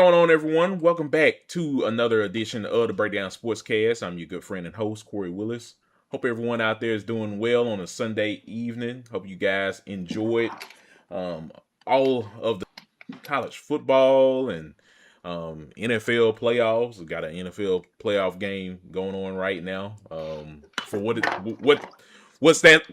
going on, everyone? Welcome back to another edition of the Breakdown Sportscast. I'm your good friend and host, Corey Willis. Hope everyone out there is doing well on a Sunday evening. Hope you guys enjoyed all of the college football and NFL playoffs. We got an NFL playoff game going on right now. For what's that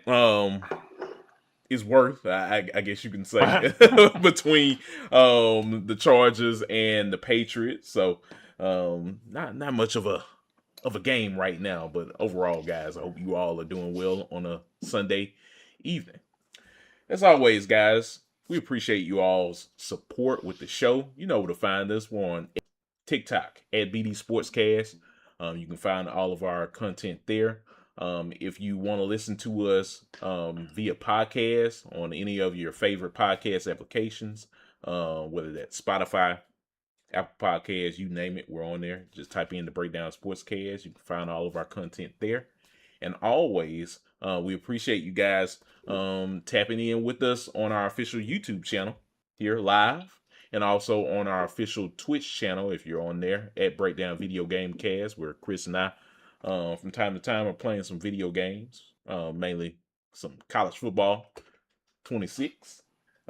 is worth, I guess you can say, between the Chargers and the Patriots. So not much of a game right now, but overall, guys, I hope you all are doing well on a Sunday evening. As always, guys, we appreciate you all's support with the show. You know where to find us. We're on TikTok at BD Sportscast. You can find all of our content there. If you want to listen to us via podcast on any of your favorite podcast applications, whether that's Spotify, Apple Podcasts, you name it, we're on there. Just type in the Breakdown Sportscast. You can find all of our content there. And always, we appreciate you guys tapping in with us on our official YouTube channel here live, and also on our official Twitch channel if you're on there at Breakdown Video Game Cast, where Chris and I, from time to time, are playing some video games, mainly some college football 26.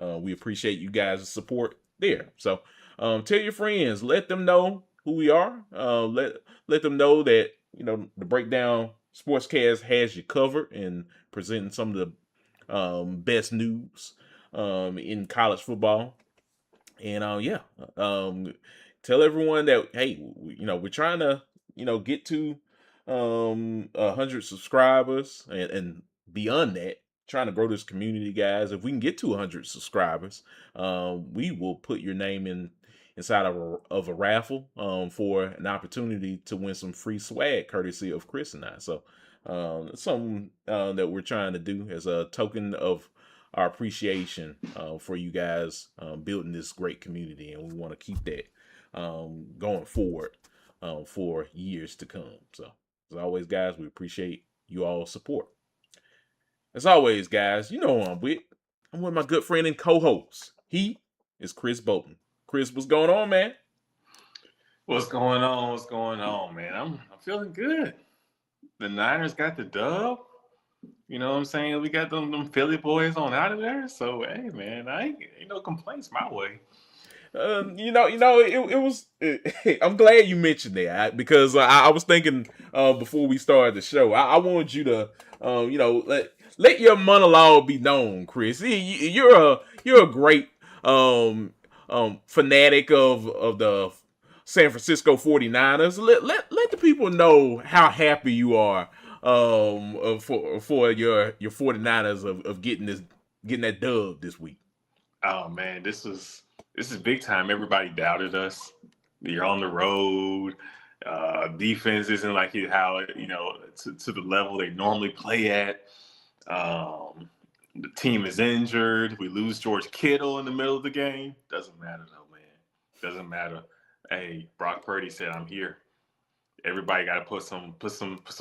We appreciate you guys' support there. So tell your friends, let them know who we are. Let them know that the Breakdown Sportscast has you covered and presenting some of the best news in college football. And tell everyone that hey, we're trying to get to 100 subscribers and beyond that. Trying to grow this community, guys. If we can get to 100 subscribers, we will put your name inside of a raffle for an opportunity to win some free swag courtesy of Chris and I. So something that we're trying to do as a token of our appreciation for you guys building this great community, and we want to keep that going forward for years to come. So as always, guys, we appreciate you all's support. As always, guys, you know who I'm with. I'm with my good friend and co-host. He is Chris Bolton. Chris, what's going on, man? What's going on? What's going on, man? I'm feeling good. The Niners got the dub. You know what I'm saying? We got them Philly boys on out of there. So hey, man, I ain't no complaints my way. It was. I'm glad you mentioned that because I was thinking before we started the show. I wanted you to, let your monologue be known, Chris. You're a great fanatic of the San Francisco 49ers. Let the people know how happy you are for your 49ers of getting that dub this week. Oh man, this is big time. Everybody doubted us. You're on the road. Defense isn't like how to the level they normally play at. The team is injured. We lose George Kittle in the middle of the game. Doesn't matter though, man. Doesn't matter. Hey, Brock Purdy said, "I'm here." Everybody got to put some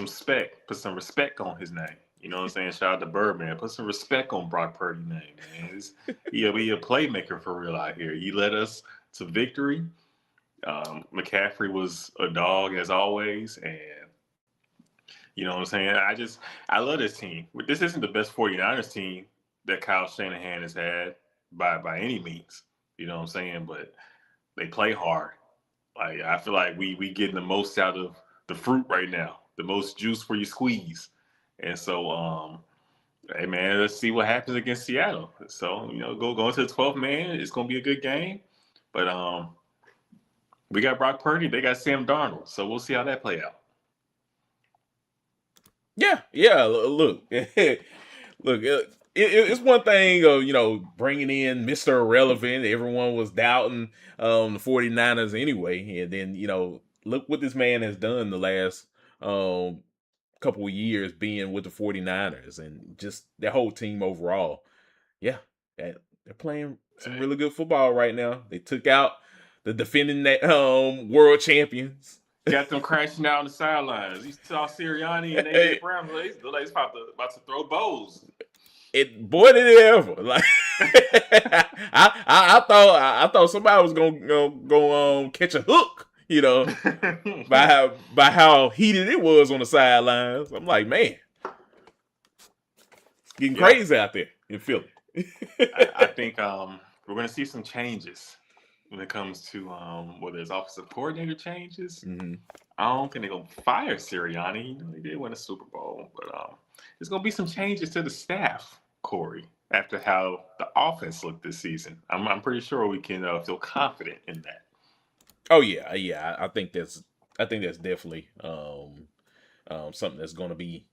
respect on his name. You know what I'm saying? Shout out to Birdman. Put some respect on Brock Purdy's name, man. He'll be a playmaker for real out here. He led us to victory. McCaffrey was a dog as always, and you know what I'm saying? I love this team. This isn't the best 49ers team that Kyle Shanahan has had by any means. You know what I'm saying? But they play hard. Like I feel like we getting the most out of the fruit right now, the most juice for you squeeze. And so, hey man, let's see what happens against Seattle. So go into the 12th man. It's gonna be a good game. But we got Brock Purdy. They got Sam Darnold. So we'll see how that play out. Yeah. Look, it's one thing of bringing in Mr. Irrelevant. Everyone was doubting the 49ers anyway, and then look what this man has done the last couple of years being with the 49ers and just their whole team overall. Yeah, they're playing some really good football right now. They took out the defending world champions. Got them crashing out on the sidelines. You saw Sirianni and AJ Brown. He's about to throw bows. it boy did it ever. Like I thought somebody was gonna catch a hook, by how heated it was on the sidelines. I'm like, man, it's getting Yeah, crazy out there in Philly. I think we're going to see some changes when it comes to whether it's offensive coordinator changes. Mm-hmm. I don't think they're going to fire Sirianni. He did win a Super Bowl, but there's going to be some changes to the staff, Corey, after how the offense looked this season. I'm pretty sure we can feel confident in that. Oh yeah. I think that's definitely something that's going to be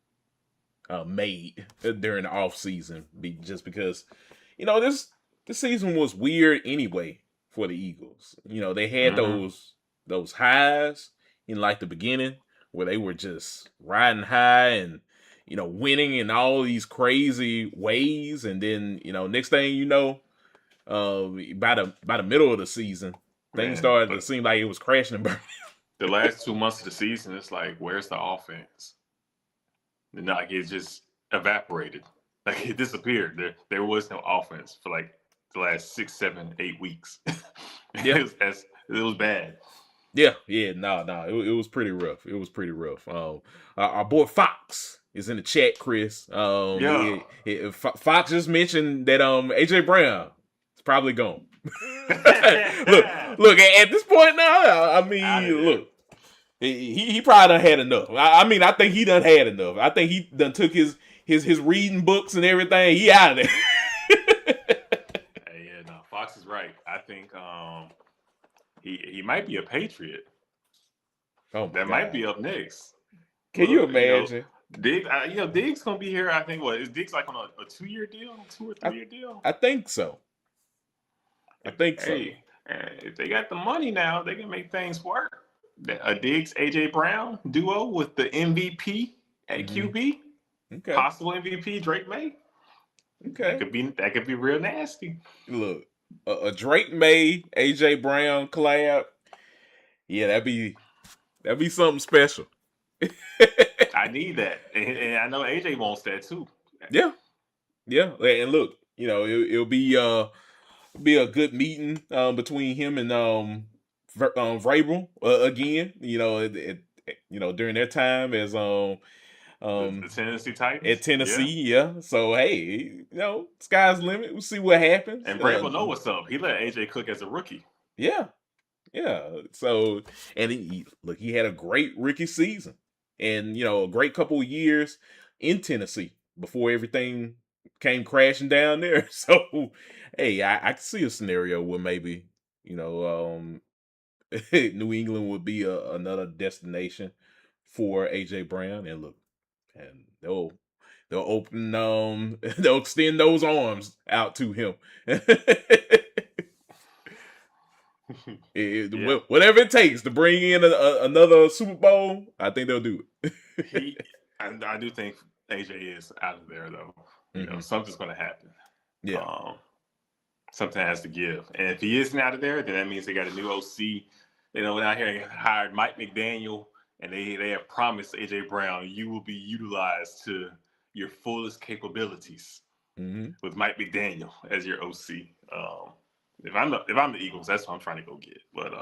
made during the off season, just because this season was weird anyway for the Eagles. They had Mm-hmm. those highs in like the beginning where they were just riding high and winning in all these crazy ways, and then next thing you know, by the middle of the season, things Man, started to but seem like it was crashing and burning. the last 2 months of the season, it's like, where's the offense? And like it just evaporated. Like it disappeared. There was no offense for like the last 6, 7, 8 weeks. Yeah. It was bad. Yeah, no, it was pretty rough. It was pretty rough. Our boy Fox is in the chat, Chris. Yeah. Fox just mentioned that AJ Brown is probably gone. look, look. At this point now, I Out mean, of there. look, he probably done had enough. I mean, I think he done had enough. I think he done took his reading books and everything. He out of there. Hey, yeah, no, Fox is right. I think he might be a Patriot. Oh my That might god, be up next. can you Well, imagine? Diggs gonna be here. I think what is Diggs like on a 2 year deal, 2 or 3 I year deal? I think so. I think so. Hey, if they got the money now, they can make things work. A Diggs AJ Brown duo with the MVP at Mm-hmm. QB, Okay. possible MVP Drake May. That Okay. could be real nasty. Look, a Drake May, AJ Brown collab. Yeah, that'd be something special. I need that, and I know AJ wants that too. Yeah, yeah. And look, it'll be a good meeting between him and Vrabel again. During their time as The um Tennessee at Titans, yeah. Tennessee. Yeah. So hey, sky's the limit. We'll see what happens. And Vrabel know what's up. He let AJ cook as a rookie. Yeah. Yeah. So, and look, he had a great rookie season, and a great couple of years in Tennessee before everything came crashing down there. So, hey, I can see a scenario where maybe New England would be another destination for AJ Brown, and look, and they'll open they'll extend those arms out to him. Yeah, Whatever it takes to bring in another Super Bowl, I think they'll do it. he. I do think AJ is out of there though. Hmm. Something's going to happen. Yeah. Um, Something has to give. And if he isn't out of there, then that means they got a new OC. Out here hired Mike McDaniel, and they have promised AJ Brown you will be utilized to your fullest capabilities Hmm. with Mike McDaniel as your OC. If I'm the Eagles, that's what I'm trying to go get. But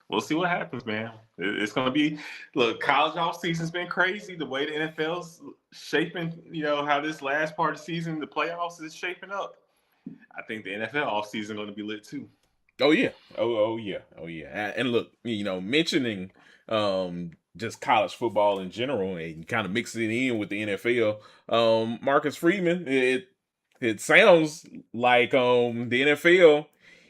we'll see what happens, man. It's gonna be look. College off season's been crazy. The way the NFL's shaping, how this last part of the season, the playoffs is shaping up. I think the NFL offseason going to be lit too. Oh yeah. Oh yeah. Oh yeah. And look, mentioning just college football in general and kind of mixing it in with the NFL. Marcus Freeman. It sounds like the NFL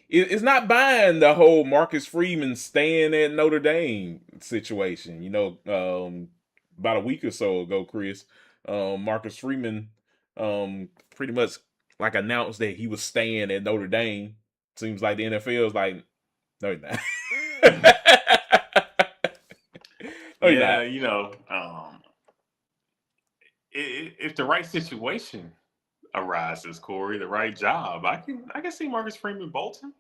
is not buying the whole Marcus Freeman staying at Notre Dame situation. About a week or so ago, Chris, Marcus Freeman pretty much like announced that he was staying at Notre Dame. Seems like the NFL is like, no, you're not. No, you're Yeah, not. if the right situation arises, Corey, the right job, I can see Marcus Freeman Bolton.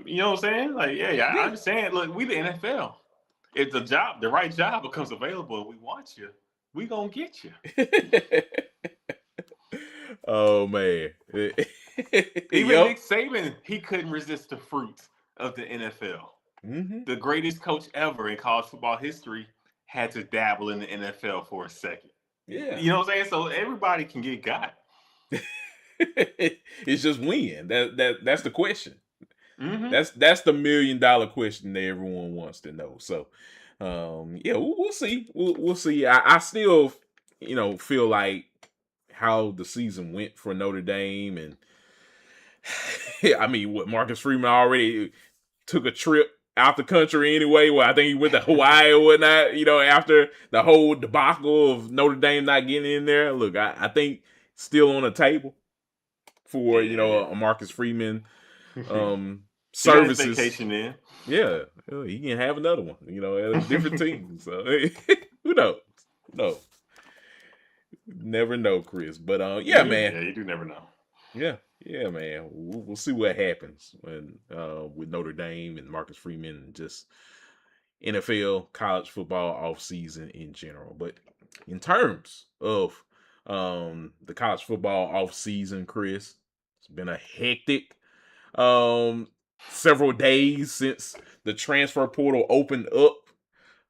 You know what I'm saying? Like, yeah, I Yeah. understand. Look, we the NFL. If the right job becomes available, and we want you, we gonna get you. Oh man. Even Yep. Nick Saban, he couldn't resist the fruits of the NFL. Hmm. The greatest coach ever in college football history had to dabble in the NFL for a second. Yeah. You know what I'm saying? So everybody can get got. It's just when. That's the question. Mm-hmm. That's the $1 million question that everyone wants to know. So, yeah, we'll see. We'll see. I still, feel like how the season went for Notre Dame, and I mean, what Marcus Freeman already took a trip out the country anyway. Well, I think he went to Hawaii or whatnot. After the whole debacle of Notre Dame not getting in there. Look, I think still on the table for Yeah. a Marcus Freeman um He got his services. vacation in. Yeah, he can have another one, at a different team. So who knows? No, never know, Chris. But yeah, man. Yeah, you do never know. Yeah, yeah, man. We'll see what happens when with Notre Dame and Marcus Freeman and just NFL college football off season in general. But in terms of the college football off season, Chris, it's been a hectic um several days since the transfer portal opened up.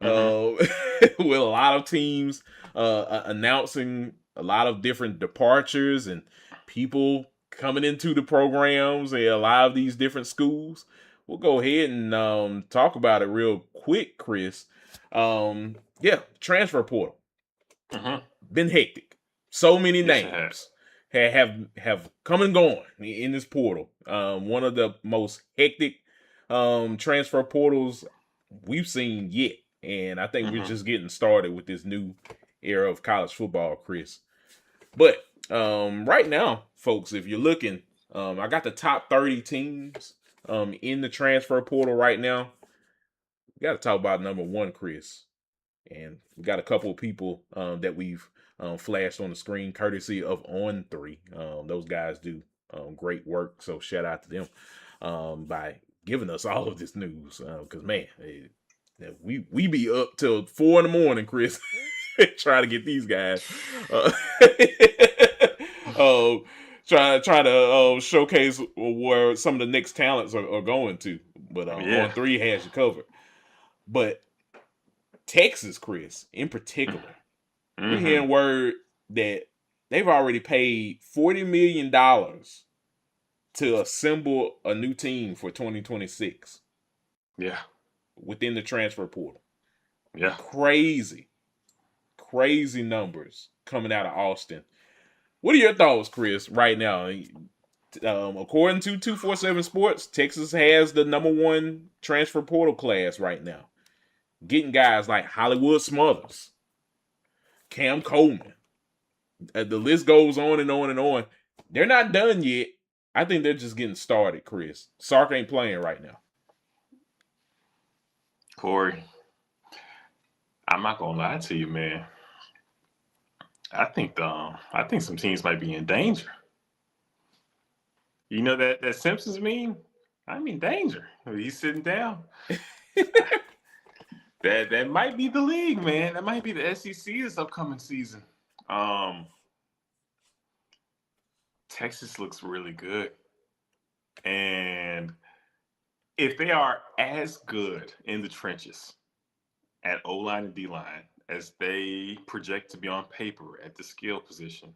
Mm-hmm. With a lot of teams announcing a lot of different departures and people coming into the programs and a lot of these different schools. We'll go ahead and talk about it real quick, Chris. Yeah, transfer portal Mm-hmm. been hectic. So many Yes, it has. names have come and gone in this portal. One of the most hectic transfer portals we've seen yet, and I think we're Mm-hmm. just getting started with this new era of college football, Chris. But right now, folks, if you're looking, I got the top 30 teams in the transfer portal right now. We got to talk about number one, Chris. And we got a couple of people that we've flashed on the screen, courtesy of On Three. Those guys do great work, so shout out to them by giving us all of this news. Because man, we be up till 4 in the morning, Chris, trying to get these guys. Uh, uh, try to showcase where some of the next talents are going to. But Yeah. On Three has you covered. But Texas, Chris, in particular, we're Mm-hmm. hearing word that they've already paid $40 million to assemble a new team for 2026 Yeah. within the transfer portal. Yeah. Crazy, crazy numbers coming out of Austin. What are your thoughts, Chris, right now? According to 247 Sports, Texas has the number one transfer portal class right now, getting guys like Hollywood Smothers, Cam Coleman. The list goes on and on and on. They're not done yet. I think they're just getting started, Chris. Sark ain't playing right now. Corey, I'm not gonna lie to you, man. I think some teams might be in danger. You know that Simpsons meme? I'm in danger. He's sitting down. That might be the league, man. That might be the SEC this upcoming season. Um, Texas looks really good, and if they are as good in the trenches at O line and D line as they project to be on paper at the skill position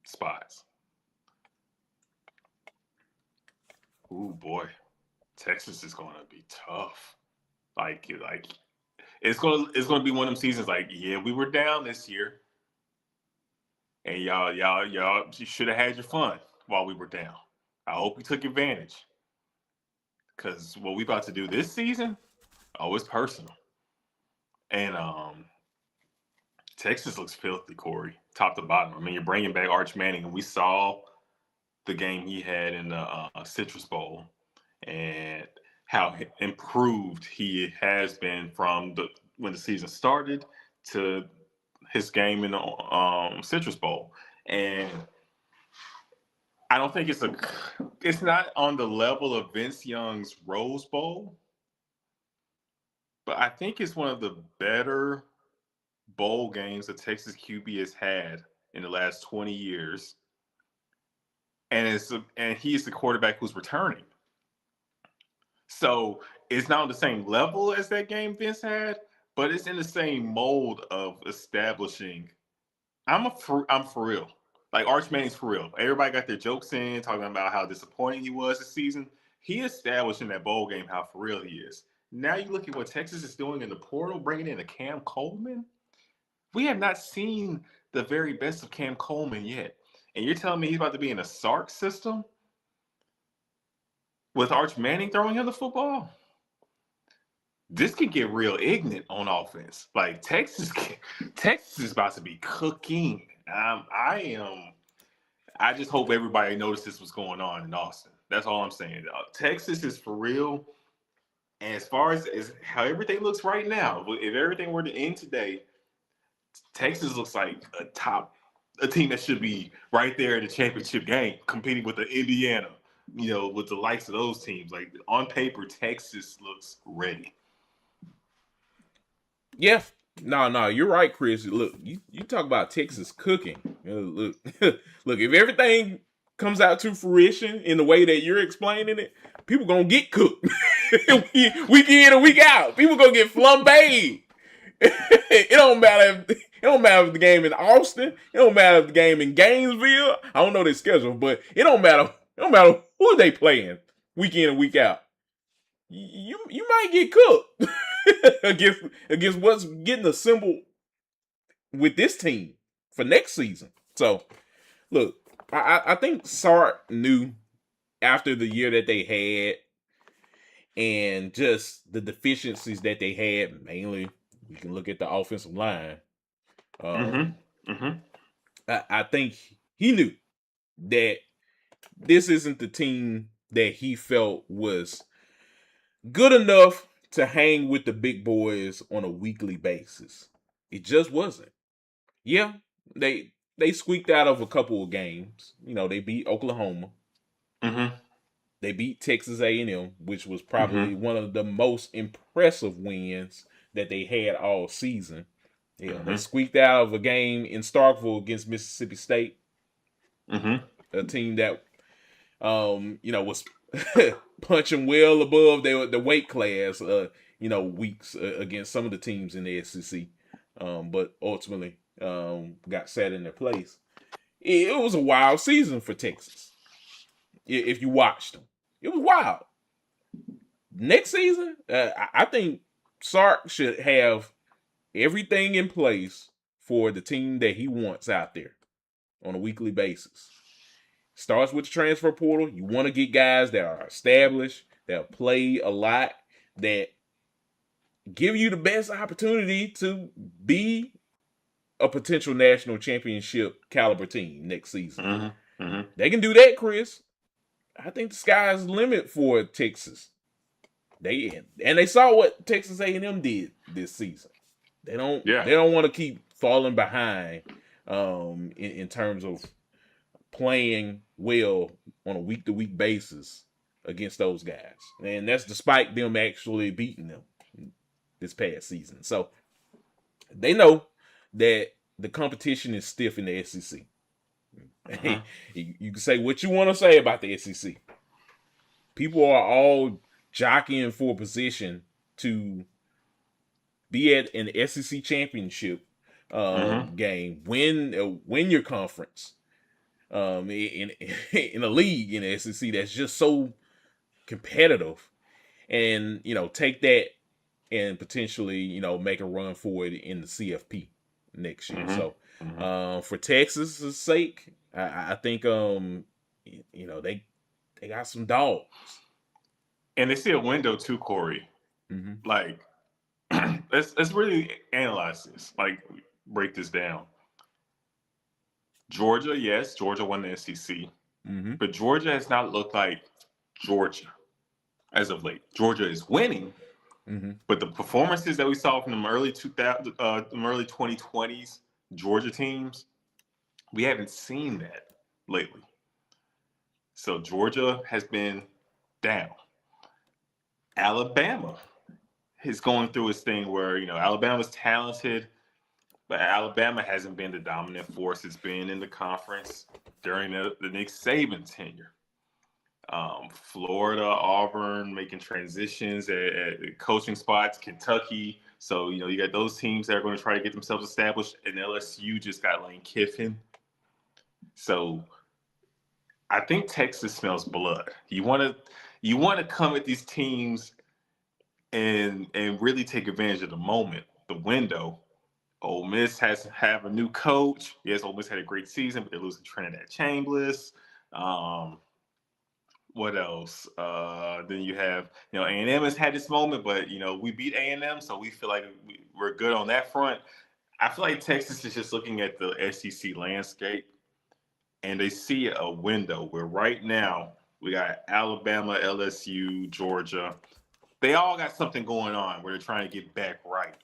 spots, ooh boy, Texas is going to be tough. Like it's gonna be one of them seasons. Like, yeah, we were down this year, and y'all you should have had your fun while we were down. I hope you took advantage, because what we about to do this season, oh, it's personal. And Texas looks filthy, Corey, top to bottom. I mean, you're bringing back Arch Manning, and we saw the game he had in the Citrus Bowl, and how improved he has been from the when the season started to his game in the Citrus Bowl. And I don't think it's not on the level of Vince Young's Rose Bowl, but I think it's one of the better bowl games that Texas QB has had in the last 20 years. and he's the quarterback who's returning. So it's not on the same level as that game Vince had, but it's in the same mold of establishing. I'm for real. Like Arch Manning's for real. Everybody got their jokes in, talking about how disappointing he was this season. He established in that bowl game how for real he is. Now you look at what Texas is doing in the portal, bringing in a Cam Coleman. We have not seen the very best of Cam Coleman yet. And you're telling me he's about to be in a Sark system with Arch Manning throwing him the football? This could get real ignorant on offense. Like Texas is about to be cooking. I am. I just hope everybody notices what's going on in Austin. That's all I'm saying. Texas is for real. And as far as how everything looks right now, if everything were to end today, Texas looks like a team that should be right there in the championship game, competing with the Indiana, with the likes of those teams. Like on paper, Texas looks ready. Yeah. No, you're right, Chris. Look, you talk about Texas cooking. Look, look, if everything comes out to fruition in the way that you're explaining it, people gonna get cooked. Week in and week out. People gonna get flambéed. It don't matter. It don't matter if the game in Austin. It don't matter if the game in Gainesville. I don't know their schedule, but it don't matter. It don't matter who they playing week in and week out. You might get cooked against what's getting assembled with this team for next season. So look, I think Sark knew after the year that they had and just the deficiencies that they had, mainly you can look at the offensive line. Mm-hmm. Um, Mm-hmm. I think he knew that this isn't the team that he felt was good enough to hang with the big boys on a weekly basis. It just wasn't. Yeah, they squeaked out of a couple of games. They beat Oklahoma. Mm-hmm. They beat Texas A&M, which was Mm-hmm. probably one of the most impressive wins that they had all season. Yeah, they Mm-hmm. squeaked out of a game in Starkville against Mississippi State, Mm-hmm. a team that was punching well above the weight class, weeks against some of the teams in the SEC, but ultimately got set in their place. It was a wild season for Texas. If you watched them, it was wild. Next season, I think Sark should have everything in place for the team that he wants out there on a weekly basis. Starts with the transfer portal. You want to get guys that are established, that play a lot, that give you the best opportunity to be a potential national championship caliber team next season. Mm-hmm. Mm-hmm. They can do that, Chris. I think the sky's the limit for Texas. They saw what Texas A&M did this season. They don't Yeah. they don't want to keep falling behind in terms of playing well on a week to week basis against those guys. And that's despite them actually beating them this past season. So they know that the competition is stiff in the SEC. Mm-hmm. You can say what you want to say about the SEC. People are all jockeying for a position to be at an SEC championship Mm-hmm. game, win your conference, in a league in the SEC that's just so competitive, and take that and potentially make a run for it in the CFP next year. Mm-hmm. So Mm-hmm. for Texas' sake, I think they got some dogs. And they see a window too, Corey. Mm-hmm. Like, let's really analyze this. Like, break this down. Georgia, yes, Georgia won the SEC, Mm-hmm. but Georgia has not looked like Georgia as of late. Georgia is winning, Mm-hmm. but the performances that we saw from the early 2000, the early 2020s Georgia teams, we haven't seen that lately. So Georgia has been down. Alabama is going through its thing where Alabama's talented, But Alabama hasn't been the dominant force it's been in the conference during the Nick Saban tenure. Florida, Auburn making transitions at coaching spots, Kentucky. So, you got those teams that are going to try to get themselves established, and LSU just got Lane Kiffin. So, I think Texas smells blood. You want to come at these teams and really take advantage of the moment, the window. Ole Miss has have a new coach. Yes, Ole Miss had a great season, but they're losing Trinidad Chambliss. Um, what else? Then you have, A&M has had this moment, but we beat A&M, so we feel like we're good on that front. I feel like Texas is just looking at the SEC landscape, and they see a window where right now we got Alabama, LSU, Georgia. They all got something going on where they're trying to get back right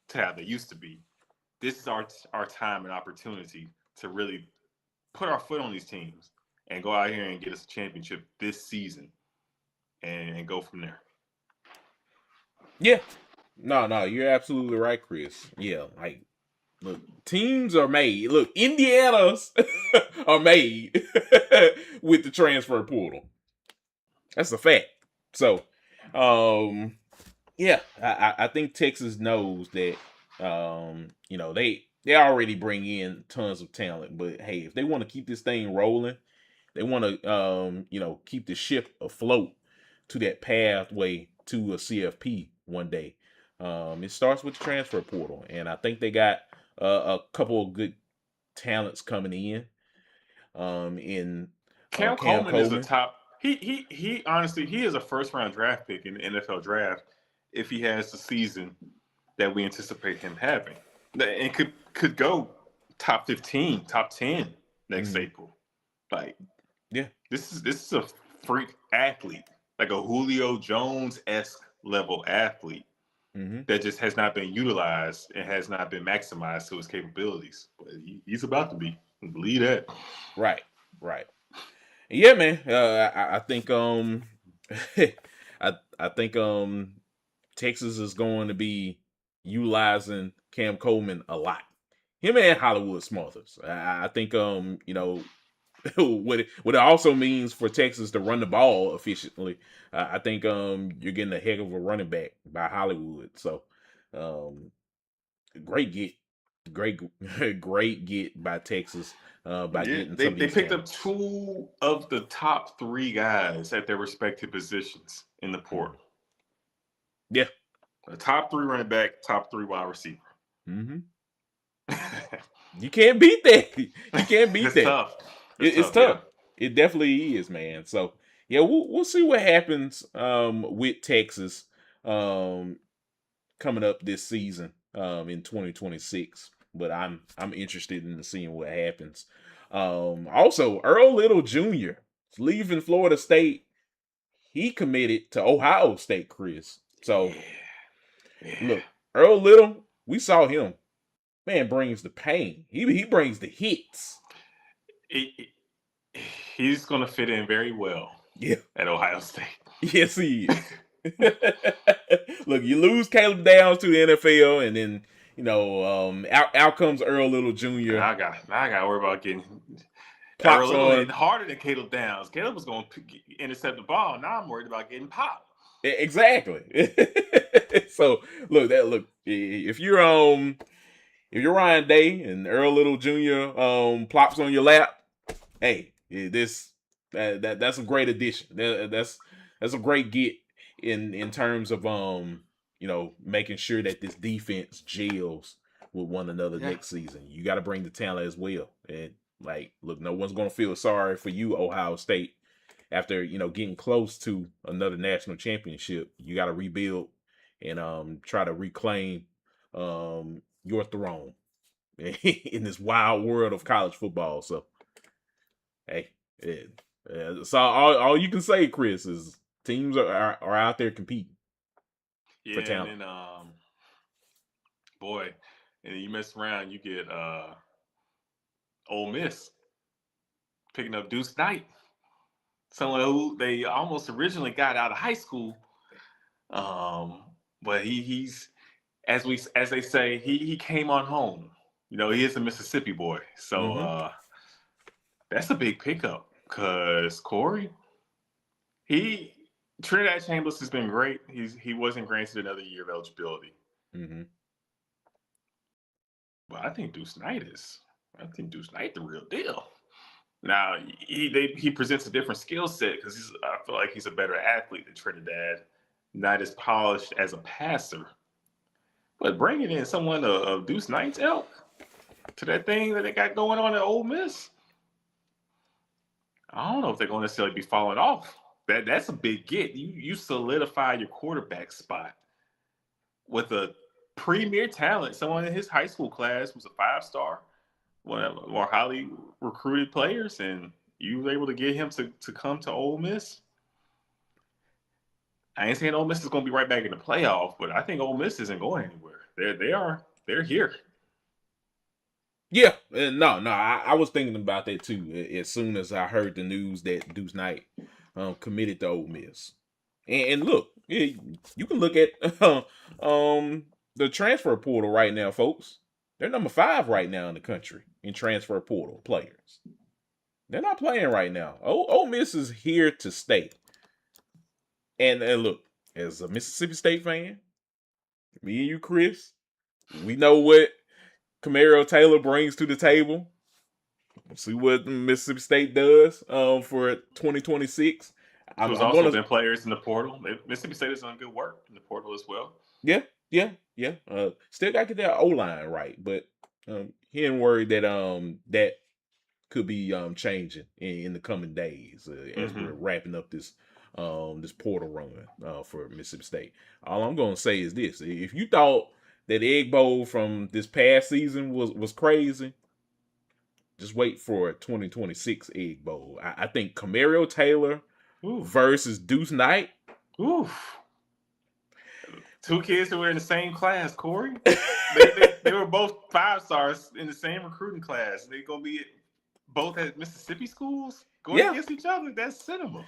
to how they used to be. This is our time and opportunity to really put our foot on these teams and go out here and get us a championship this season and go from there. Yeah. No, you're absolutely right, Chris. Yeah, like look, teams are made. Look, Indiana's are made with the transfer portal. That's a fact. So, yeah, I think Texas knows that. They already bring in tons of talent, but hey, if they want to keep this thing rolling, they want to keep the ship afloat to that pathway to a CFP one day. It starts with the transfer portal, and I think they got a couple of good talents coming in Cam Cam Coleman is a Coleman. top. He honestly he is a first round draft pick in the NFL draft if he has the season that we anticipate him having, and could go top 15, top 10 next Mm-hmm. April. Like Yeah. this is a freak athlete, like a Julio Jones esque level athlete Mm-hmm. that just has not been utilized and has not been maximized to his capabilities. But he's about to be. Believe that. Right. Right. Yeah, man. I think I think Texas is going to be utilizing Cam Coleman a lot. Him and Hollywood Smothers. I think what it also means for Texas to run the ball efficiently. I think you're getting a heck of a running back by Hollywood. So um great get. Great great get by Texas by Yeah, getting some they of these picked up talents. two of the top three guys at their respective positions in the Mm. portal. Yeah. A top three running back, top three wide receiver. Mm-hmm. You can't beat that. You can't beat It's that. tough. It's It's tough, yeah. tough. It definitely is, man. So yeah, we'll see what happens with Texas um coming up this season in 2026. But I'm interested in seeing what happens. Also, Earl Little Jr. is leaving Florida State. He committed to Ohio State, Chris. So Yeah, yeah. look, Earl Little, we saw him. Man brings the pain. He brings the hits. It- he's going to fit in very well Yeah. at Ohio State. Yes, he is. Look, you lose Caleb Downs to the NFL, and then out comes Earl Little Jr. Now I got to worry about getting plops Earl Little hitting on harder than Caleb Downs. Caleb was going to intercept the ball. Now I'm worried about getting popped. exactly. So look if you're Ryan Day and Earl Little Jr. Plops on your lap, hey, that's a great addition. That's a great get in terms of making sure that this defense gels with one another Yeah. next season. You got to bring the talent as well. And like, look, no one's gonna feel sorry for you, Ohio State, after getting close to another national championship. You got to rebuild and try to reclaim your throne in this wild world of college football. So hey, so all you can say, Chris, is teams are out there competing Yeah, for and talent. then boy, and then you mess around, you get Ole Miss picking up Deuce Knight, someone who they almost originally got out of high school. Um, but he's as they say, he came on home. he is a Mississippi boy, so Mm-hmm. that's a big pickup. Cause Corey, he Trinidad Chambers has been great. He wasn't granted another year of eligibility, Mm-hmm. but I think Deuce Knight the real deal. Now he presents a different skill set because I feel like he's a better athlete than Trinidad, not as polished as a passer. But bringing in someone of Deuce Knight's ilk to that thing that they got going on at Ole Miss, I don't know if they're going to necessarily be falling off. That's a big get. You solidify your quarterback spot with a premier talent, someone in his high school class was a 5 star, one of the more highly recruited players, and you were able to get him to come to Ole Miss. I ain't saying Ole Miss is going to be right back in the playoff, but I think Ole Miss isn't going anywhere. They're here. Yeah, no, I was thinking about that too. As soon as I heard the news that Deuce Knight committed to Ole Miss, and look, you can look at the transfer portal right now, folks. They're number 5 right now in the country in transfer portal players. They're not playing right now. Ole Miss is here to stay. And look, as a Mississippi State fan, me and you, Chris, we know what Camaro Taylor brings to the table. We'll see what Mississippi State does for 2026. There's I'm also gonna been players in the portal. Mississippi State has done good work in the portal as well. yeah. Still got to get that O line right, but he ain't worried that that could be changing in the coming days as we're Mm-hmm. wrapping up this portal run for Mississippi State. All I'm gonna say is this: if you thought that Egg Bowl from this past season was crazy, just wait for a 2026 Egg Bowl. I think Camaro Taylor Oof. versus Deuce Knight. Oof. Two kids that were in the same class, Corey. They were both 5 stars in the same recruiting class. They gonna be both at Mississippi schools going Yeah, against each other. That's cinema.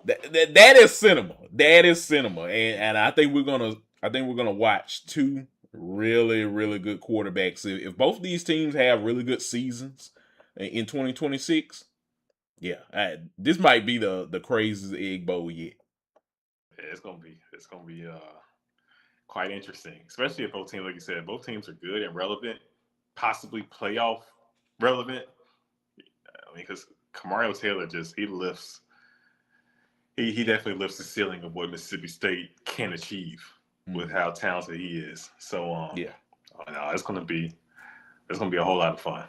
that is cinema. That is cinema, and I think we're gonna watch two really good quarterbacks. If both of these teams have really good seasons in 2026, yeah, this might be the craziest Egg Bowl yet. Yeah, it's gonna be quite interesting, especially if both teams, like you said, both teams are good and relevant, possibly playoff relevant. I mean, because Kamario Taylor he lifts. He definitely lifts the ceiling of what Mississippi State can achieve with Mm-hmm. how talented he is. So Yeah, no, it's gonna be a whole lot of fun.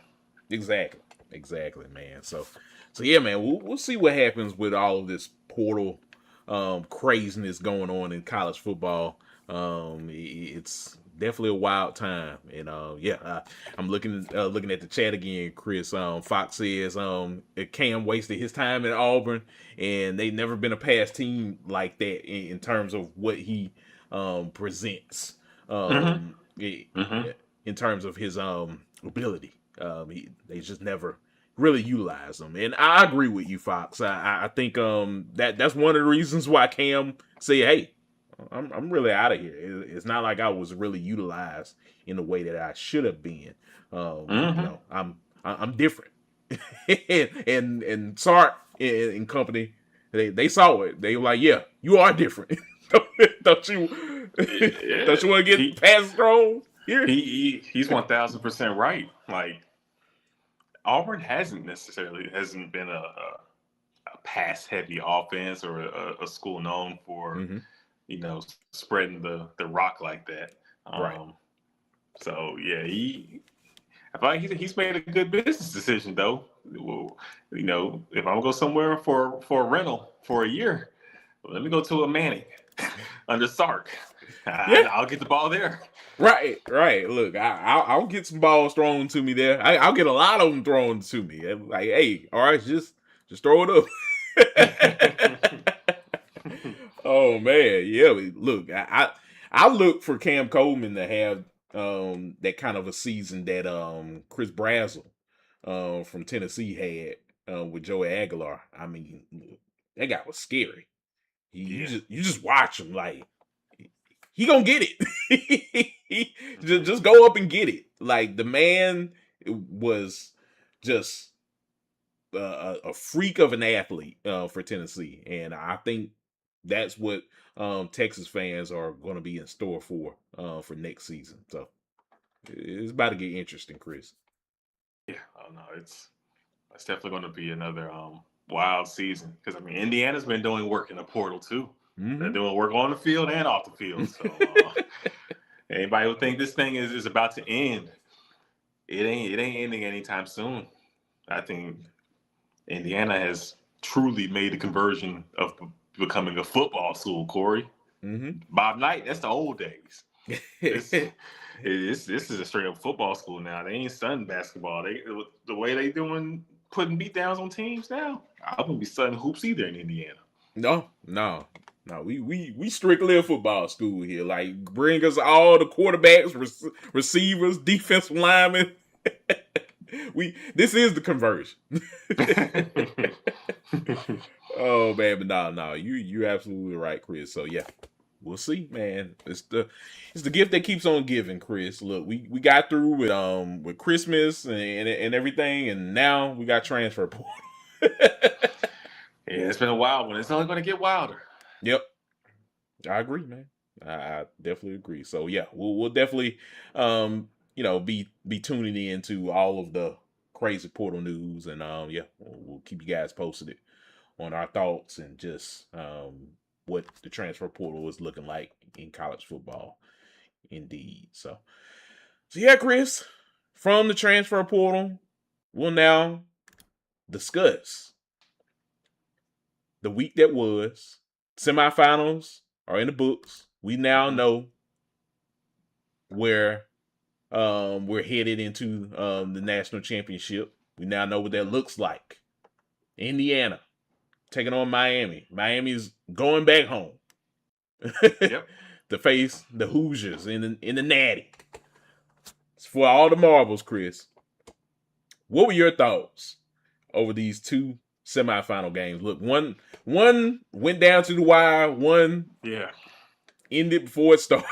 exactly, man. So yeah, man, we'll see what happens with all of this portal craziness going on in college football. It's definitely a wild time, and I'm looking at the chat again. Chris Fox says Cam wasted his time at Auburn, and they never been a past team like that in terms of what he presents. Um, Mm-hmm. i- Mm-hmm. in terms of his ability. They just never really utilize him, and I agree with you, Fox. I think that's one of the reasons why Cam say, "Hey, I'm really out of here." It's not like I was really utilized in the way that I should have been. Mm-hmm. I'm different, and Sark and company they saw it. They were like, "Yeah, you are different." don't you Yeah, don't you want to get past thrown here? he's 1,000% right. Like Auburn hasn't been a pass heavy offense or a school known for Mm-hmm. spreading the rock like that. Right. Um, so yeah, I feel like he's made a good business decision though. Well, if I'm gonna go somewhere for a rental for a year, let me go to a Manning under Sark. Yeah. I'll get the ball there. Right. Look, I'll get some balls thrown to me there. I'll get a lot of them thrown to me. Like, hey, all right, just throw it up. Oh man, yeah. Look, I look for Cam Coleman to have that kind of a season that Chris Brazzell from Tennessee had with Joey Aguilar. I mean, look, that guy was scary. Yeah. You just watch him like he gonna get it. Mm-hmm. Just go up and get it. Like the man was just a freak of an athlete for Tennessee, and I think that's what Texas fans are going to be in store for next season. So it's about to get interesting, Chris. Yeah, oh no, it's definitely going to be another wild season because I mean Indiana's been doing work in the portal too. They're Mm-hmm. doing work on the field and off the field. So anybody who think this thing is about to end, it ain't ending anytime soon. I think Indiana has truly made the conversion of becoming a football school. Corey, Mm-hmm. Bob Knight, that's the old days. This this is a straight up football school now. They ain't studying basketball. They the way they doing putting beat downs on teams now. I wouldn't be studying hoops either in Indiana. No, no, no. We strictly a football school here. Like, bring us all the quarterbacks, receivers, defensive linemen. This is the conversion. Oh man, but no, you're absolutely right, Chris. So yeah, we'll see, man. It's the gift that keeps on giving, Chris. Look, we got through with Christmas and everything, and now we got transfer portal. Yeah, it's been a wild one. It's only going to get wilder. Yep, I agree, man. I definitely agree. So yeah, we'll definitely be tuning into all of the crazy portal news, and yeah, we'll keep you guys posted on our thoughts and just what the transfer portal is looking like in college football. Indeed. So yeah, Chris, from the transfer portal, we'll now discuss the week that was. Semifinals are in the books. We now Mm-hmm. know where we're headed into the national championship. We now know what that Mm-hmm. looks like. Indiana taking on Miami. Miami's going back home Yep. to face the Hoosiers in the Natty. It's for all the marbles, Chris. What were your thoughts over these two semifinal games? Look, one went down to the wire. One Yeah. ended before it started.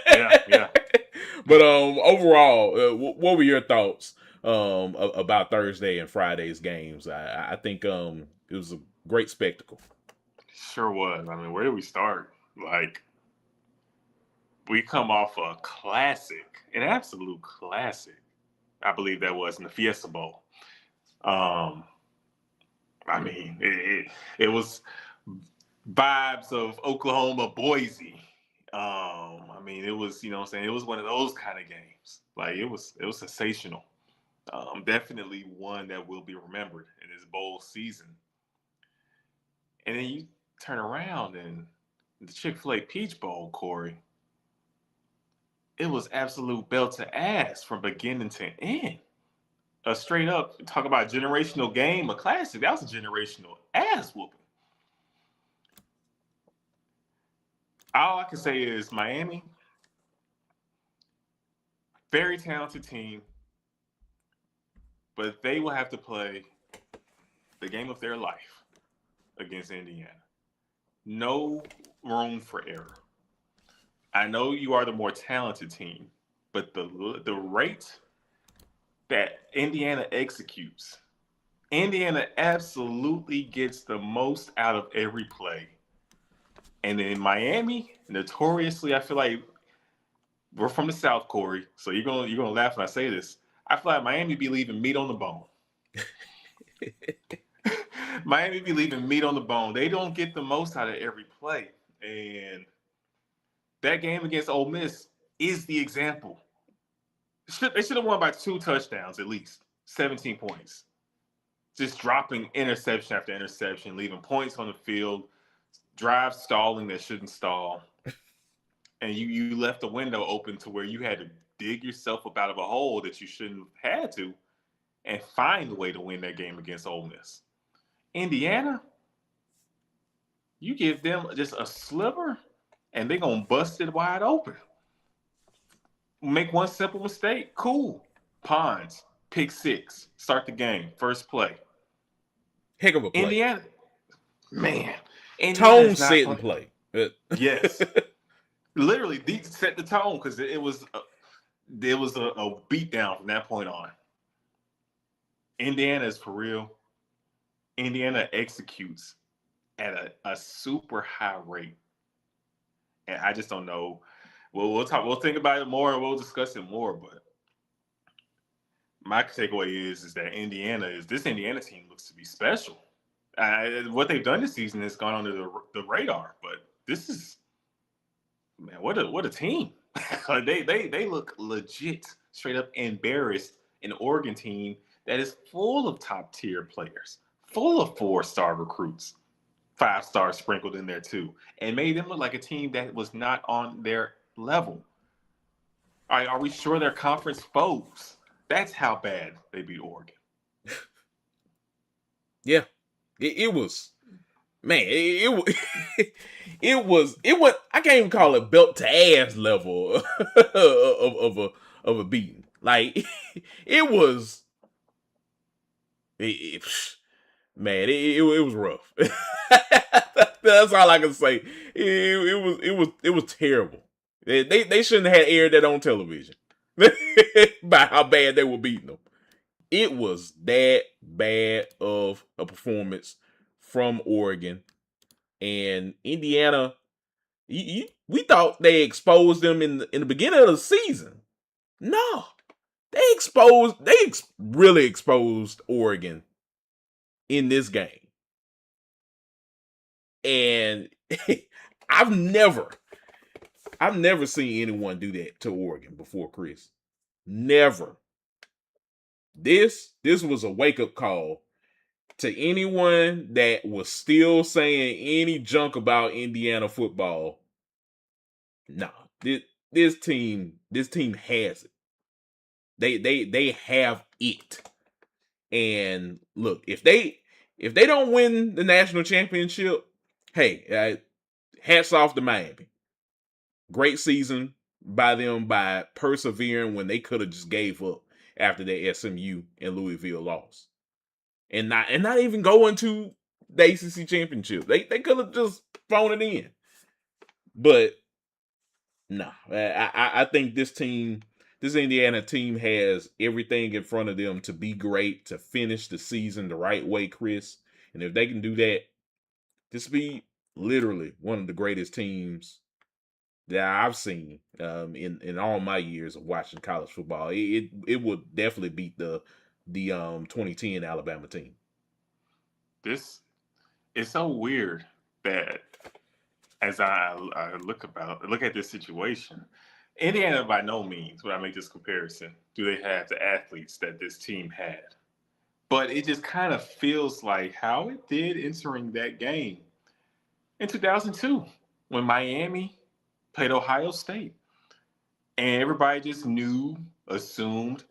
Yeah. Yeah. But overall, what were your thoughts about Thursday and Friday's games? I think it was a great spectacle. Sure was. I mean, where do we start? Like, we come off a classic, an absolute classic. I believe that was in the Fiesta Bowl. Um, I mean, it was vibes of Oklahoma Boise. I mean, it was, you know what I'm saying? It was one of those kind of games. Like it was sensational. Definitely one that will be remembered in this bowl season. And then you turn around and the Chick-fil-A Peach Bowl, Corey, it was absolute belt to ass from beginning to end. A straight up talk about generational game, a classic. That was a generational ass whooping. All I can say is Miami, very talented team, but they will have to play the game of their life against Indiana. No room for error. I know you are the more talented team, but the rate that Indiana executes, Indiana absolutely gets the most out of every play. And in Miami, notoriously, I feel like we're from the South, Corey. So you're gonna laugh when I say this. I feel like Miami be leaving meat on the bone. Miami be leaving meat on the bone. They don't get the most out of every play. And that game against Ole Miss is the example. They should have won by 2 touchdowns at least, 17 points. Just dropping interception after interception, leaving points on the field, drive stalling that shouldn't stall. And you left the window open to where you had to dig yourself up out of a hole that you shouldn't have had to and find a way to win that game against Ole Miss. Indiana, you give them just a sliver and they're going to bust it wide open. Make one simple mistake, cool. Pons, pick six, start the game, first play. Heck of a play. Indiana, man, Indiana Tone is not setting playing. play. Yes, literally set the tone because it was a beatdown from that point on. Indiana is for real. Indiana executes at a super high rate, and I just don't know. We'll talk. We'll think about it more, and we'll discuss it more. But my takeaway is that this Indiana team looks to be special. What they've done this season has gone under the radar, but this is, man, what a team. They look legit, straight up embarrassed an Oregon team that is full of top tier players, full of 4-star recruits, 5 stars sprinkled in there too, and made them look like a team that was not on their level. Are we sure they're conference foes? That's how bad they beat Oregon. Yeah, it was, man. It was. I can't even call it belt to ass level of a beating. Like it was. It, man, it was rough. That's all I can say. It was terrible. They shouldn't have had aired that on television by how bad they were beating them. It was that bad of a performance from Oregon and Indiana. We thought they exposed them in the beginning of the season. No, they really exposed Oregon in this game. And I've never I've never seen anyone do that to Oregon before, Chris. Never. This was a wake up call to anyone that was still saying any junk about Indiana football. Nah, this team has it. They have it. And look, if they don't win the national championship, hey, hats off to Miami. Great season by them by persevering when they could have just gave up after that SMU and Louisville loss, and not even going to the ACC championship. They could have just thrown it in, but no. I think this Indiana team has everything in front of them to be great, to finish the season the right way, Chris. And if they can do that, this be literally one of the greatest teams that I've seen in all my years of watching college football. It would definitely beat the 2010 Alabama team. This is so weird that as I look at this situation, Indiana by no means, when I make this comparison, do they have the athletes that this team had. But it just kind of feels like how it did entering that game in 2002 when Miami played Ohio State. And everybody just assumed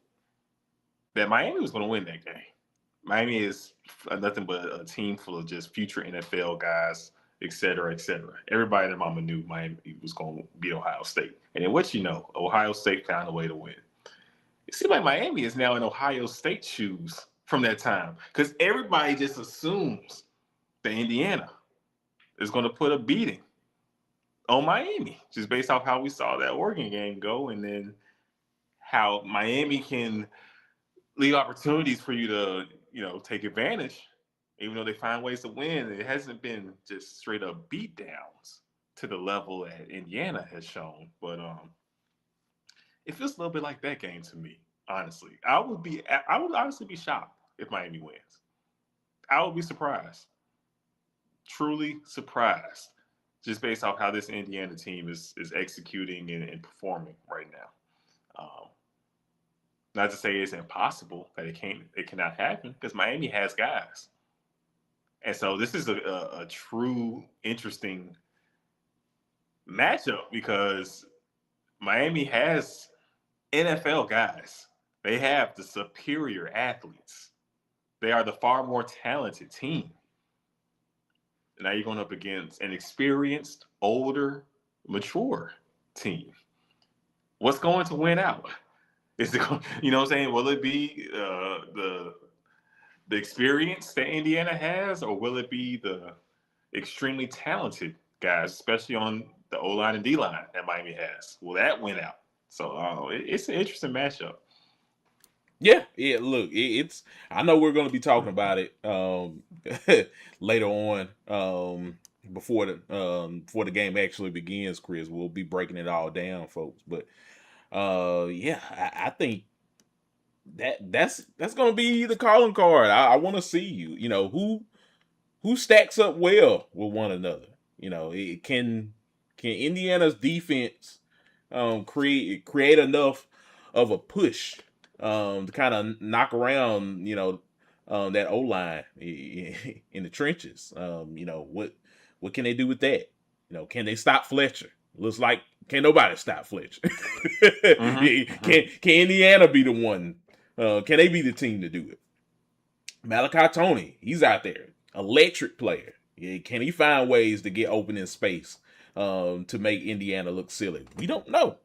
that Miami was going to win that game. Miami is nothing but a team full of just future NFL guys, et cetera, et cetera. Everybody in Mama knew Miami was going to beat Ohio State. And then what you know, Ohio State found a way to win. It seems like Miami is now in Ohio State shoes from that time because everybody just assumes that Indiana is going to put a beating on Miami just based off how we saw that Oregon game go and then how Miami can leave opportunities for you to, take advantage, even though they find ways to win. It hasn't been just straight up beat downs to the level that Indiana has shown. But it feels a little bit like that game to me, honestly. I would honestly be shocked if Miami wins. I would be surprised. Truly surprised. Just based off how this Indiana team is executing and performing right now. Um, Not to say it's impossible that it cannot happen because Miami has guys, and so this is a true interesting matchup because Miami has NFL guys. They have the superior athletes. They are the far more talented team. And now you're going up against an experienced, older, mature team. What's going to win out? Is it, you know what I'm saying? Will it be the experience that Indiana has, or will it be the extremely talented guys, especially on the O line and D line that Miami has? Will that win out? So it's an interesting matchup. Yeah, yeah. Look, it's. I know we're going to be talking about it later on, before the game actually begins. Chris, we'll be breaking it all down, folks. But yeah, I think that's going to be the calling card. I want to see who stacks up well with one another. It can Indiana's defense create enough of a push to kind of knock around that O line in the trenches. What can they do with that? Can they stop Fletcher? Looks like can nobody stop Fletcher. Mm-hmm, mm-hmm. Can Indiana be the one? Can they be the team to do it? Malachi Tony, he's out there, electric player. Yeah, can he find ways to get open in space to make Indiana look silly? We don't know.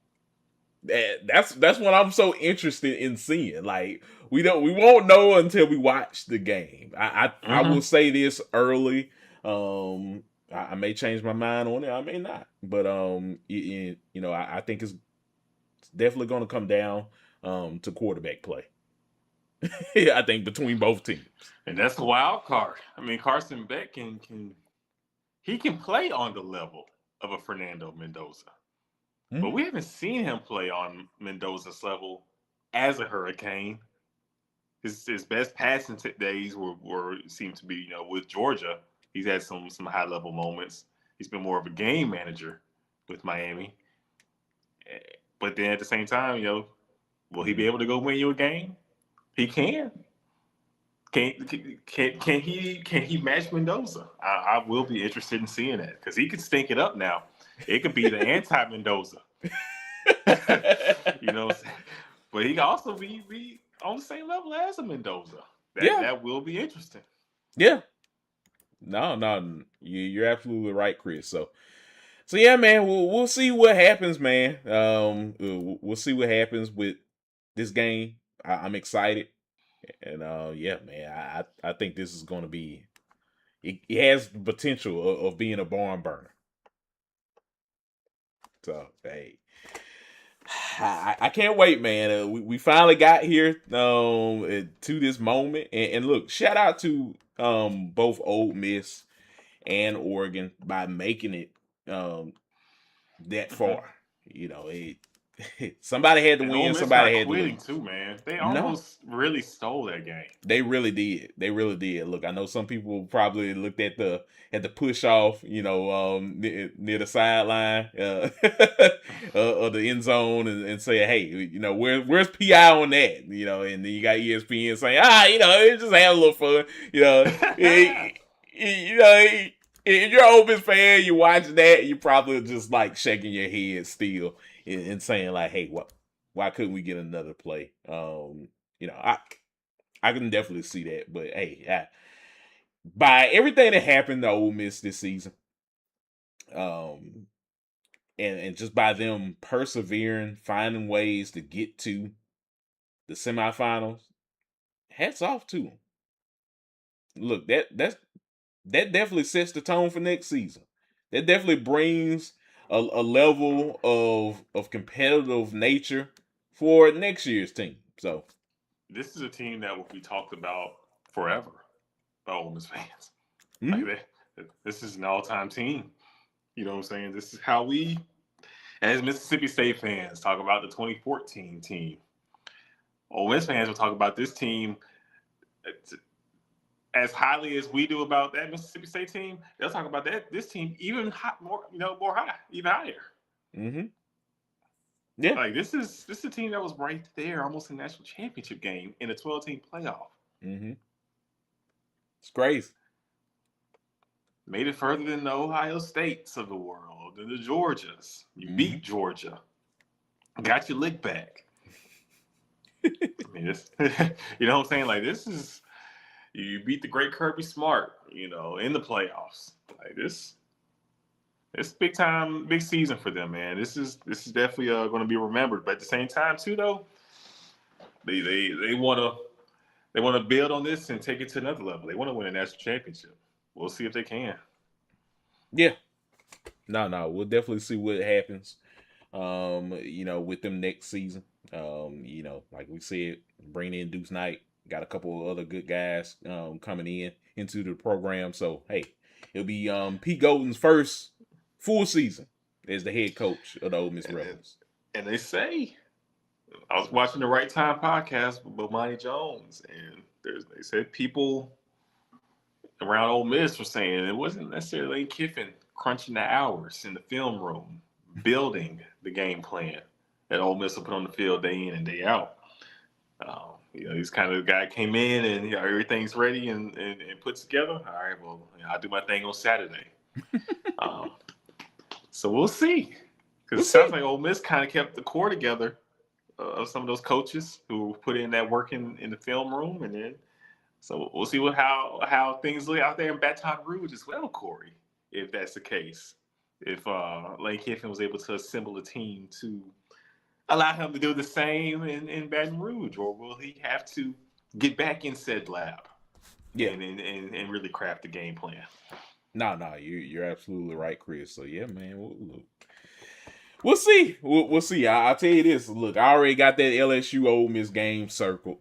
That's what I'm so interested in seeing. Like we won't know until we watch the game. I will Mm-hmm. say this early. I may change my mind on it. I may not. But I think it's definitely going to come down to quarterback play. I think between both teams. And that's the wild card. I mean, Carson Beck can he can play on the level of a Fernando Mendoza, but Mm-hmm. we haven't seen him play on Mendoza's level as a Hurricane. His best passing days were seem to be with Georgia. He's had some high level moments. He's been more of a game manager with Miami, but then at the same time, will he be able to go win you a game? He can. Can he match Mendoza? I will be interested in seeing that because he could stink it up now. It could be the anti Mendoza, you know. But he can also be on the same level as a Mendoza. That Yeah, that will be interesting. yeah. No, no, you're absolutely right, Chris. So yeah, man, we'll see what happens, man. We'll see what happens with this game. I'm excited, and yeah, man, I think this is going to be. It has the potential of being a barn burner. So hey, I can't wait, man. We finally got here to this moment, and look, shout out to both Ole Miss and Oregon by making it um that Mm-hmm. far. It somebody had to And Ole win, Miss somebody not had to quitting lose. too, man. They No, almost really stole that game. they really did. They really did. Look, I know some people probably looked at the push off, near the sideline of the end zone and say, hey, where's PI on that? And then you got ESPN saying, just have a little fun. You know, if you're an Ole Miss fan, you watch that, you probably just like shaking your head still and saying like, hey, what? Why couldn't we get another play? I can definitely see that. But hey, by everything that happened to Ole Miss this season, um, and just by them persevering, finding ways to get to the semifinals, hats off to them. Look, that definitely sets the tone for next season. That definitely brings a level of competitive nature for next year's team. So, This is a team that will be talked about forever by Ole Miss fans. Like mm-hmm, this is an all-time team. You know what I'm saying? This is how we, as Mississippi State fans, talk about the 2014 team. Ole Miss fans will talk about this team as highly as we do about that Mississippi State team. They'll talk about this team even more, more high, even higher. mm-hmm, yeah, Like this is a team that was right there, almost a national championship game in a 12-team playoff. mm-hmm. It's crazy. Made it further than the Ohio States of the world, than the Georgias. You Mm-hmm. beat Georgia, got your lick back. I mean, this, you know what I'm saying? Like this is you beat the great Kirby Smart, in the playoffs. Like this, it's big time, big season for them, man. This is definitely going to be remembered. But at the same time, too, though, they want to build on this and take it to another level. They want to win a national championship. We'll see if they can. Yeah, no, we'll definitely see what happens. With them next season. Like we said, bringing in Deuce Knight. Got a couple of other good guys coming in into the program. So hey, it'll be Pete Golden's first full season as the head coach of the Ole Miss And then, Rebels. and they say I was watching the Right Time podcast with Bomani Jones, and they said people around Ole Miss were saying it wasn't necessarily Lane Kiffin crunching the hours in the film room, building the game plan that Ole Miss will put on the field day in and day out. He's kind of the guy came in and everything's ready and put together. All right, well, I'll do my thing on Saturday. um, so we'll see. Because We'll it sounds see. like Ole Miss kind of kept the core together of some of those coaches who put in that work in the film room, and then so we'll see how things look out there in Baton Rouge as well, Corey. If that's the case, if Lane Kiffin was able to assemble a team to allow him to do the same in Baton Rouge, or will he have to get back in said lab Yeah. and really craft the game plan? No, you're absolutely right, Chris. So yeah, man, we'll see. We'll see. I'll tell you this. Look, I already got that LSU Ole Miss game circled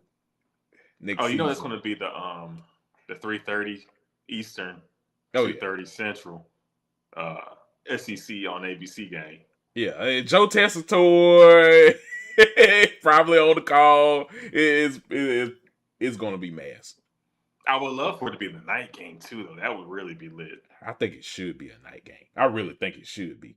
next Oh, you know that's season. going to be the 3:30 Eastern, Oh yeah, 2:30 Central, uh, SEC on ABC game. yeah. Joe Tessitore probably on the call. It's going to be mass. I would love for it to be the night game too, though. That would really be lit. I think it should be a night game. I really think it should be.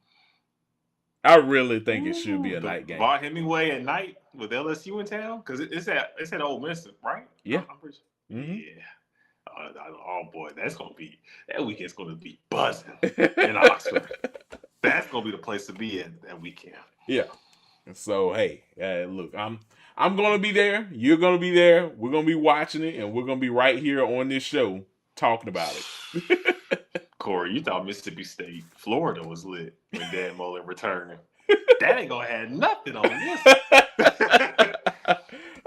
I really think it should be Ooh, a the night game. Vaught Hemingway at night with LSU in town because it's at Ole Miss, right? Yeah. I'm pretty sure. Mm-hmm. Yeah. Oh boy, that weekend's gonna be buzzing in Oxford. That's gonna be the place to be at that weekend. Yeah. So hey, look, I'm gonna be there. You're gonna be there. We're gonna be watching it, and we're gonna be right here on this show talking about it. Corey, you thought Mississippi State, Florida was lit when Dan Mullen returned. That ain't gonna have nothing on this.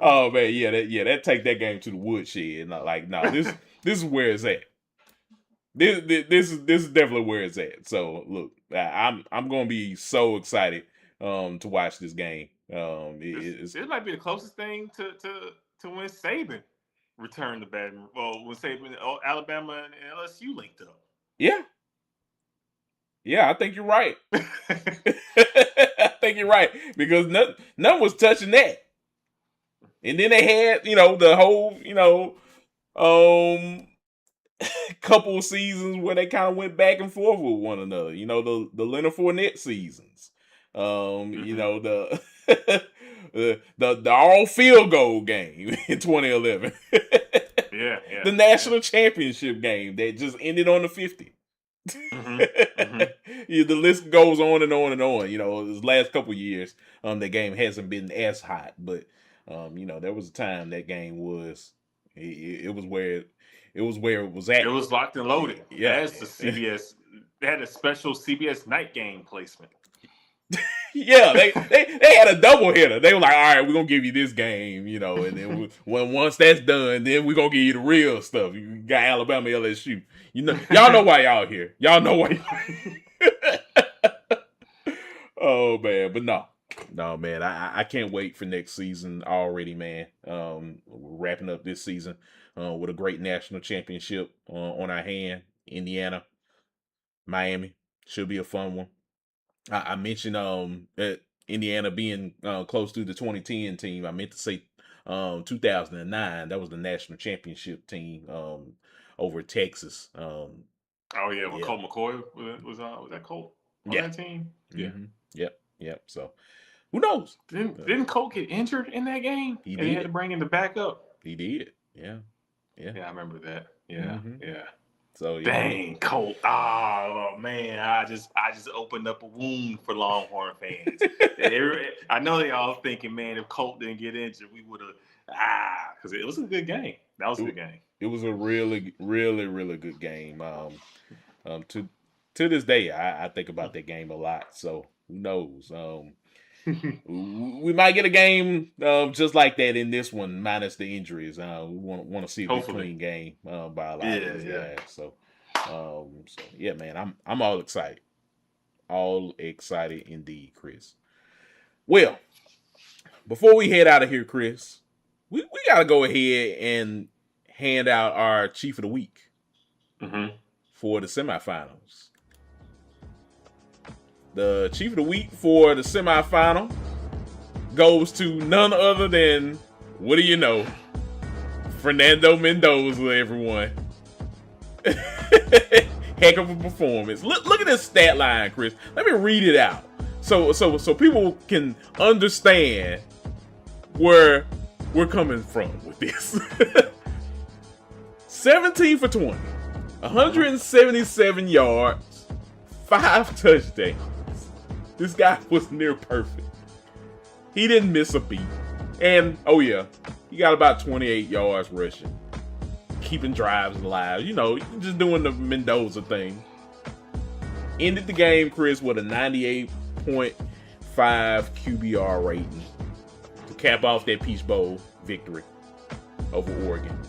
Oh man, that take that game to the woodshed. Not like, no, this is where it's at. This is definitely where it's at. So look, I'm gonna be so excited to watch this game. This might be the closest thing to when Saban returned to Baton. Well, when Saban, Alabama and LSU linked up. Yeah, I think you're right. I think you're right because none was touching that. And then they had, the whole, um, couple of seasons where they kind of went back and forth with one another. The Leonard Fournette seasons. The the all field goal game in 2011. Yeah. The national championship game that just ended on the 50. Yeah, the list goes on and on and on. This last couple of years, the game hasn't been as hot, but there was a time that game was it was where it was at. It was locked and loaded. Yeah. As the CBS, they had a special CBS night game placement. Yeah, they had a double hitter. They were like, all right, we're gonna give you this game, and then once that's done, then we're gonna give you the real stuff. You got Alabama, LSU. Y'all know why y'all here. Y'all know why. Oh man, but no, man. I can't wait for next season already, man. We're wrapping up this season with a great national championship on our hand. Indiana, Miami should be a fun one. I mentioned Indiana being close to the 2010 team. I meant to say 2009. That was the national championship team over Texas. Oh yeah, when Yeah. Colt McCoy was that Colt on that team? Yeah. Mm-hmm. Yep. So who knows? Didn't Colt get injured in that game? He and did. He had to bring him to back up. He did. Yeah. I remember that. Yeah. So yeah. Dang, Colt. Oh man, I just opened up a wound for Longhorn fans. I know they all thinking, man, if Colt didn't get injured, we would have because it was a good game. That was a good game. It was a really, really, really good game. To this day, I think about that game a lot. So who knows? We might get a game just like that in this one, minus the injuries. We want to see a good clean game by a lot of these guys. So yeah, man, I'm all excited indeed, Chris. Well, before we head out of here, Chris, we gotta go ahead and hand out our Chief of the Week Mm-hmm. for the semifinals. The Chief of the Week for the semifinal goes to none other than, what do you know, Fernando Mendoza, everyone. Heck of a performance. Look at this stat line, Chris. Let me read it out so people can understand where we're coming from with this. 17 for 20, Mm-hmm. 177 yards, 5 touchdowns. This guy was near perfect. He didn't miss a beat. And, oh yeah, he got about 28 yards rushing. Keeping drives alive. You know, just doing the Mendoza thing. Ended the game, Chris, with a 98.5 QBR rating to cap off that Peach Bowl victory over Oregon.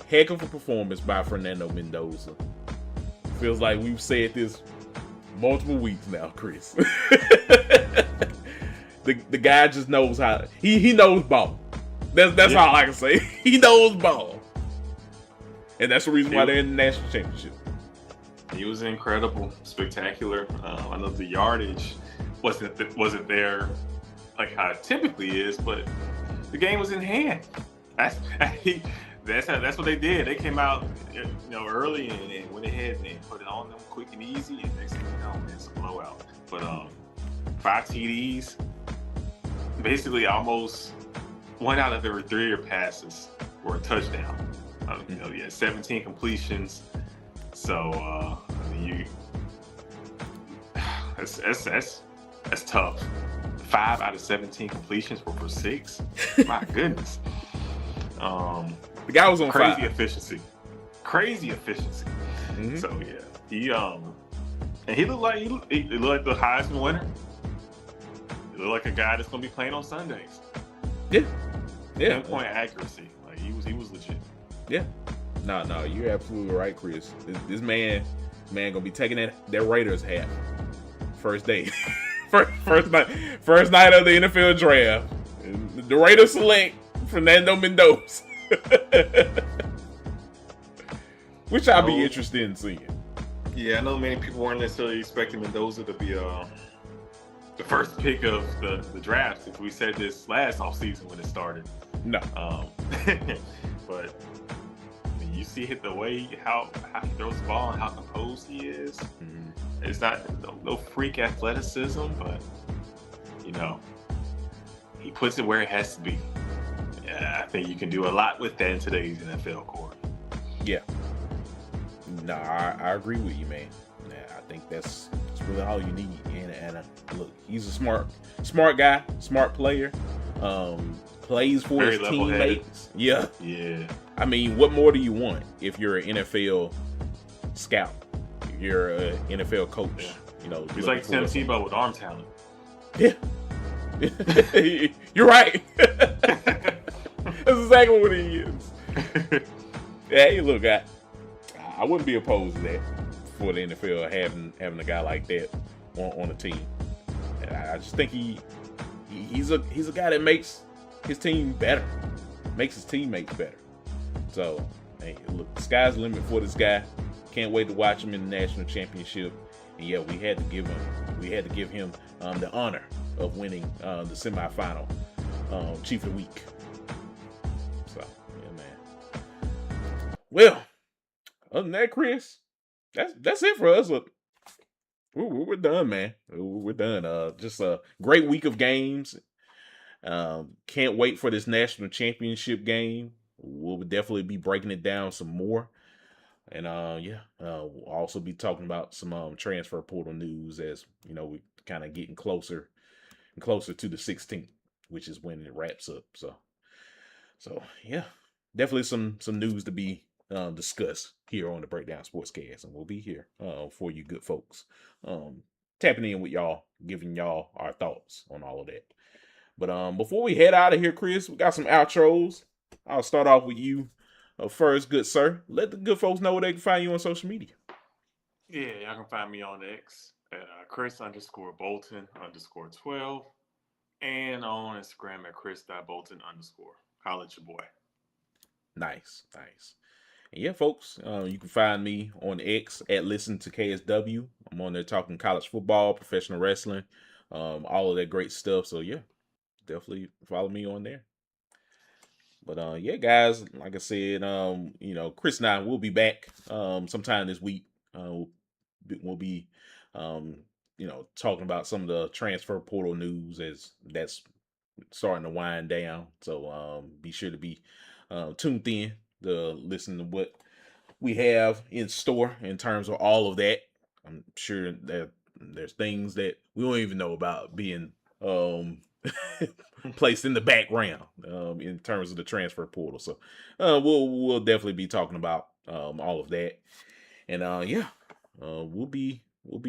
Heck of a performance by Fernando Mendoza. Feels like we've said this multiple weeks now, Chris. the guy just knows how. He knows ball. That's all I can say. He knows ball. And that's the reason why they're in the national championship. He was incredible, spectacular. I know the yardage wasn't there like how it typically is, but the game was in hand. That's what they did. They came out, early and went ahead and put it on them quick and easy, and next thing you know, it's a blowout. But 5 TDs, basically almost 1 out of every 3 of your passes were a touchdown. 17 completions. So that's tough. 5 out of 17 completions were for 6. My goodness. The guy was on crazy fire. efficiency. Crazy efficiency. Mm-hmm. So yeah, he looked like the Heisman winner. He looked like a guy that's gonna be playing on Sundays. Yeah. Pinpoint accuracy. Like he was legit. Yeah. No, you're absolutely right, Chris. This man gonna be taking that Raiders hat first day, first night of the NFL draft. The Raiders select Fernando Mendoza, which I'll be interested in seeing. Yeah, I know many people weren't necessarily expecting Mendoza to be the first pick of the draft. If we said this last offseason when it started, no. But you see the way how he throws the ball and how composed he is. Mm-hmm. It's not no freak athleticism, but he puts it where it has to be. Yeah, I think you can do a lot with that in today's NFL, Corey. Yeah. No, I agree with you, man. I think that's really all you need. And look, he's a smart guy, smart player. Plays for Very his teammates. Yeah. I mean, what more do you want if you're an NFL scout? If you're an NFL coach. Yeah. He's like Tim Tebow with arm talent. Yeah. You're right. That's exactly what he is. Hey, look, I wouldn't be opposed to that for the NFL having a guy like that on a team. And I just think he's a guy that makes his team better, makes his teammates better. So, hey, look, the sky's the limit for this guy. Can't wait to watch him in the national championship. And yeah, we had to give him the honor of winning the semifinal Chief of the Week. So, yeah, man. Well, other than that, Chris, that's it for us. Look, we're done, man. We're done. Just a great week of games. Can't wait for this national championship game. We'll definitely be breaking it down some more. And we'll also be talking about some transfer portal news as we kind of getting closer and closer to the 16th, which is when it wraps up. So yeah, definitely some news to be discussed here on the Breakdown Sportscast, and we'll be here for you good folks, tapping in with y'all, giving y'all our thoughts on all of that. But before we head out of here, Chris, we got some outros. I'll start off with you first, good sir. Let the good folks know where they can find you on social media. Yeah, y'all can find me on X at Chris_Bolton_12. And on Instagram at Chris.Bolton_. Holla at your boy. Nice, nice. And yeah, folks, you can find me on X at Listen to KSW. I'm on there talking college football, professional wrestling, all of that great stuff. So yeah, definitely follow me on there. But yeah, guys, like I said, Chris and I will be back sometime this week. We'll be talking about some of the transfer portal news as that's starting to wind down. So be sure to be tuned in to listen to what we have in store in terms of all of that. I'm sure that there's things that we don't even know about being um, placed in the background in terms of the transfer portal. So we'll definitely be talking about all of that. And yeah, we'll be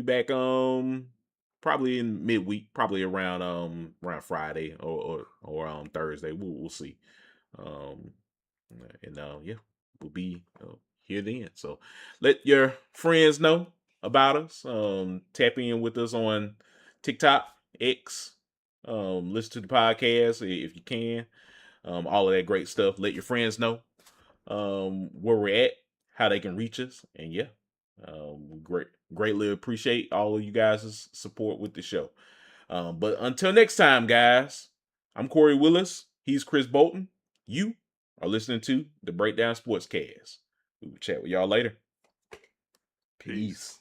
back probably in midweek, probably around Friday or Thursday. We'll see. Um, and yeah, we'll be here then. So let your friends know about us. Tap in with us on TikTok, X. Listen to the podcast if you can. All of that great stuff. Let your friends know where we're at, how they can reach us, and yeah, greatly appreciate all of you guys' support with the show. But until next time, guys, I'm Corey Willis. He's Chris Bolton. You are listening to the Breakdown Sportscast. We will chat with y'all later. Peace. Peace.